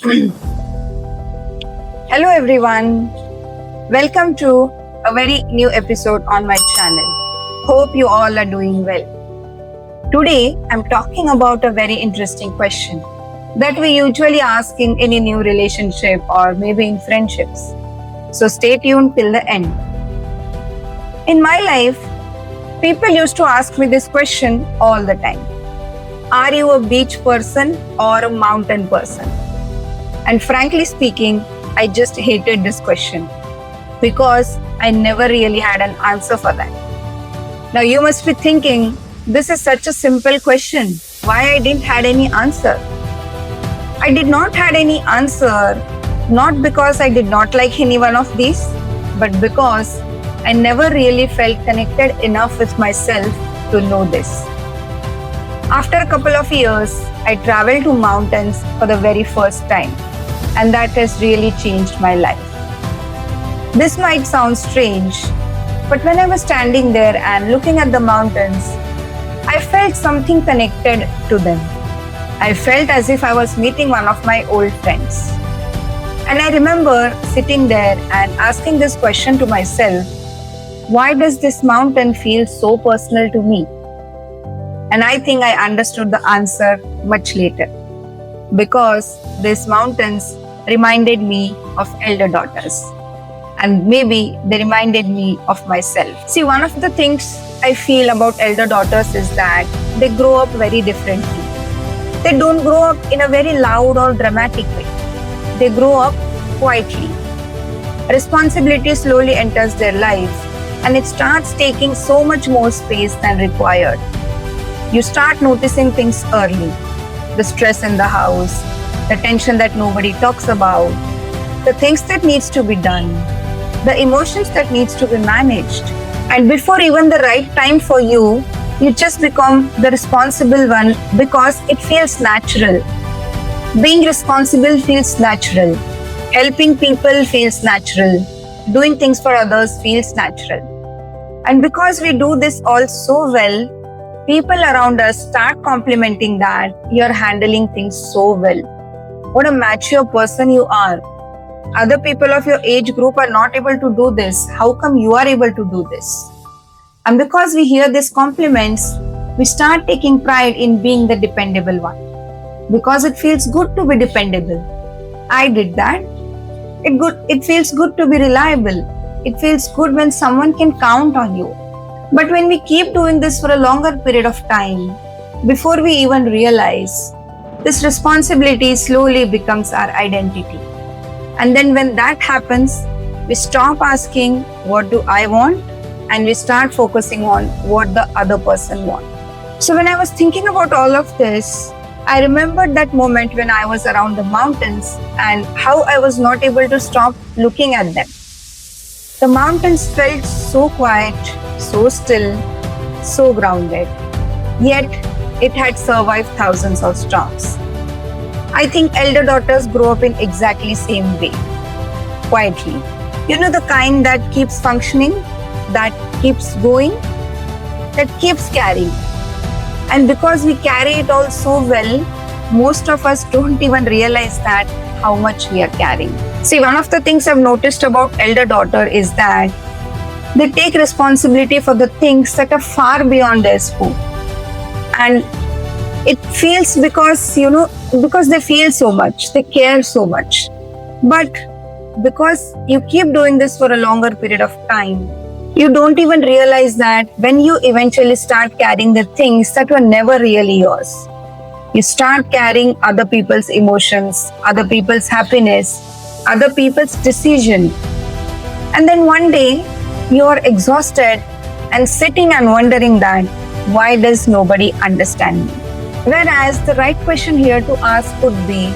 Hello everyone, welcome to a very new episode on my channel. Hope you all are doing well. Today I'm talking about a very interesting question that we usually ask in any new relationship or maybe in friendships. So stay tuned till the end. In my life, people used to ask me this question all the time. Are you a beach person or a mountain person? And frankly speaking, I just hated this question because I never really had an answer for that. Now you must be thinking, this is such a simple question. Why I didn't had any answer? I did not had any answer, not because I did not like any one of these, but because I never really felt connected enough with myself to know this. After a couple of years, I traveled to mountains for the very first time, and that has really changed my life. This might sound strange, but when I was standing there and looking at the mountains, I felt something connected to them. I felt as if I was meeting one of my old friends. And I remember sitting there and asking this question to myself, why does this mountain feel so personal to me? And I think I understood the answer much later. Because these mountains reminded me of elder daughters. And maybe they reminded me of myself. See, one of the things I feel about elder daughters is that they grow up very differently. They don't grow up in a very loud or dramatic way. They grow up quietly. Responsibility slowly enters their life and it starts taking so much more space than required. You start noticing things early. The stress in the house, the tension that nobody talks about, the things that needs to be done, the emotions that needs to be managed. And before even the right time for you, you just become the responsible one because it feels natural. Being responsible feels natural. Helping people feels natural. Doing things for others feels natural. And because we do this all so well, people around us start complimenting that you're handling things so well. What a mature person you are. Other people of your age group are not able to do this. How come you are able to do this? And because we hear these compliments, we start taking pride in being the dependable one. Because it feels good to be dependable. I did that. It feels good to be reliable. It feels good when someone can count on you. But when we keep doing this for a longer period of time, before we even realize, this responsibility slowly becomes our identity. And then when that happens, we stop asking, what do I want? And we start focusing on what the other person wants. So when I was thinking about all of this, I remembered that moment when I was around the mountains and how I was not able to stop looking at them. The mountains felt so quiet, so still, so grounded. Yet, it had survived thousands of storms. I think elder daughters grow up in exactly same way. Quietly. You know, the kind that keeps functioning, that keeps going, that keeps carrying. And because we carry it all so well, most of us don't even realize that how much we are carrying. See, one of the things I've noticed about elder daughter is that they take responsibility for the things that are far beyond their scope. And it feels because they feel so much, they care so much. But because you keep doing this for a longer period of time, you don't even realize that when you eventually start carrying the things that were never really yours, you start carrying other people's emotions, other people's happiness, other people's decision. And then one day, you are exhausted and sitting and wondering that, why does nobody understand me? Whereas the right question here to ask could be,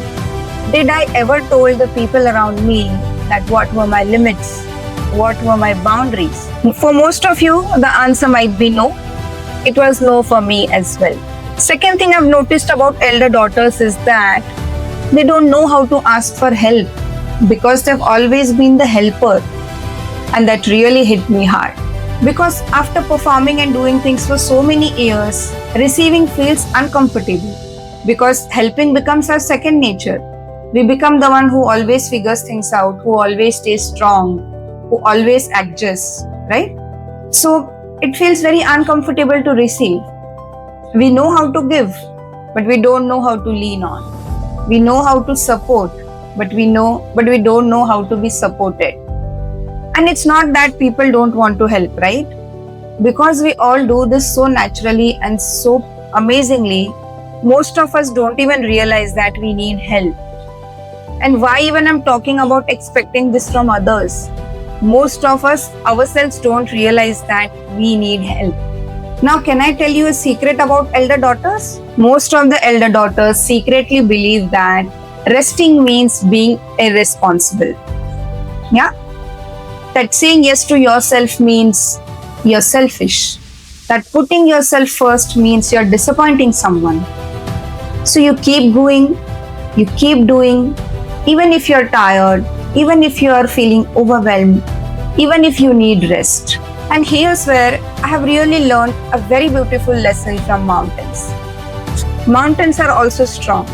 did I ever told the people around me that what were my limits? What were my boundaries? For most of you, the answer might be no. It was no for me as well. Second thing I've noticed about elder daughters is that they don't know how to ask for help because they've always been the helper. And that really hit me hard. Because after performing and doing things for so many years, receiving feels uncomfortable because helping becomes our second nature. We become the one who always figures things out, who always stays strong, who always adjusts, right? So it feels very uncomfortable to receive. We know how to give, but we don't know how to lean on. We know how to support, but we don't know how to be supported. And it's not that people don't want to help, right? Because we all do this so naturally and so amazingly, most of us don't even realize that we need help. And why even I'm talking about expecting this from others? Most of us ourselves don't realize that we need help. Now, can I tell you a secret about elder daughters? Most of the elder daughters secretly believe that resting means being irresponsible. Yeah? That saying yes to yourself means you're selfish. That putting yourself first means you're disappointing someone. So you keep going, you keep doing, even if you're tired, even if you're feeling overwhelmed, even if you need rest. And here's where I have really learned a very beautiful lesson from mountains. Mountains are also strong,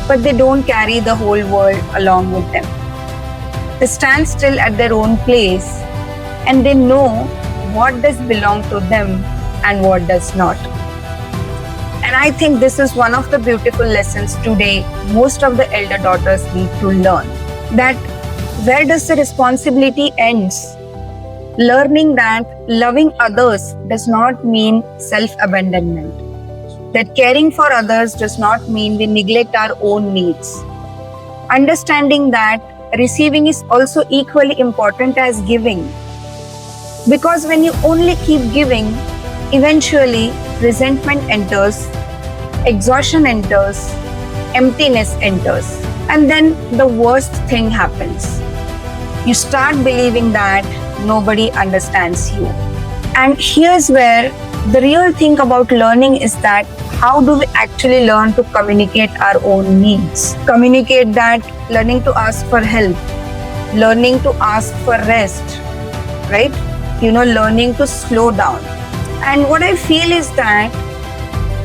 but they don't carry the whole world along with them. They stand still at their own place and they know what does belong to them and what does not. And I think this is one of the beautiful lessons today most of the elder daughters need to learn. That where does the responsibility ends? Learning that loving others does not mean self-abandonment. That caring for others does not mean we neglect our own needs. Understanding that receiving is also equally important as giving. Because when you only keep giving, eventually resentment enters, exhaustion enters, emptiness enters, and then the worst thing happens. You start believing that nobody understands you. And here's where the real thing about learning is that how do we actually learn to communicate our own needs? Communicate that learning to ask for help, learning to ask for rest, right? Learning to slow down. And what I feel is that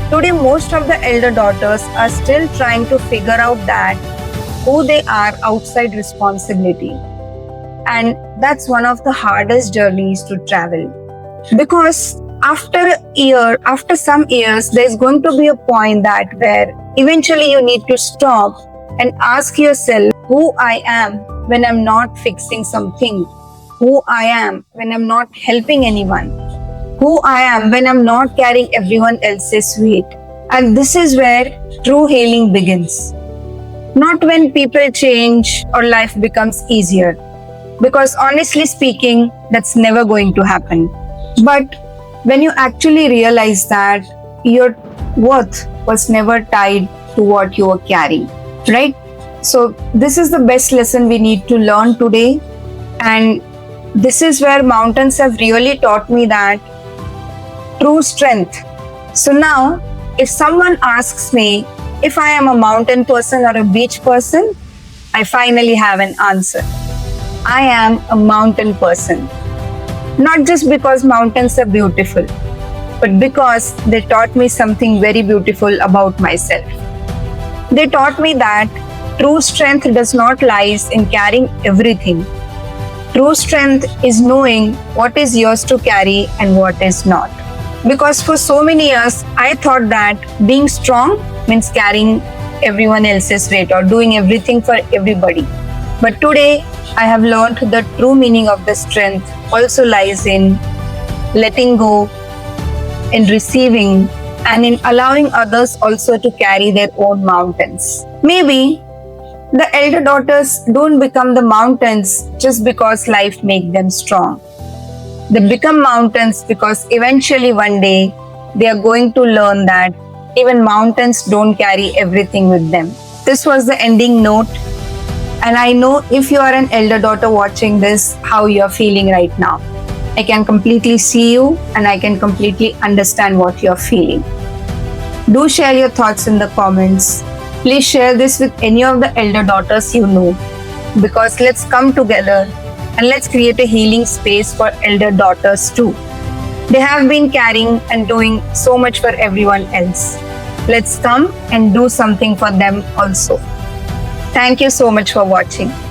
today most of the elder daughters are still trying to figure out that who they are outside responsibility. And that's one of the hardest journeys to travel. Because after some years, there's going to be a point that where eventually you need to stop and ask yourself who I am when I'm not fixing something, who I am when I'm not helping anyone, who I am when I'm not carrying everyone else's weight. And this is where true healing begins. Not when people change or life becomes easier. Because honestly speaking, that's never going to happen. But when you actually realize that your worth was never tied to what you were carrying, right? So this is the best lesson we need to learn today. And this is where mountains have really taught me that true strength. So now, if someone asks me if I am a mountain person or a beach person, I finally have an answer. I am a mountain person. Not just because mountains are beautiful, but because they taught me something very beautiful about myself. They taught me that true strength does not lie in carrying everything. True strength is knowing what is yours to carry and what is not. Because for so many years, I thought that being strong means carrying everyone else's weight or doing everything for everybody. But today, I have learned the true meaning of the strength also lies in letting go, in receiving, and in allowing others also to carry their own mountains. Maybe the elder daughters don't become the mountains just because life makes them strong. They become mountains because eventually one day they are going to learn that even mountains don't carry everything with them. This was the ending note. And I know if you are an elder daughter watching this, how you are feeling right now. I can completely see you and I can completely understand what you are feeling. Do share your thoughts in the comments. Please share this with any of the elder daughters you know. Because let's come together and let's create a healing space for elder daughters too. They have been carrying and doing so much for everyone else. Let's come and do something for them also. Thank you so much for watching.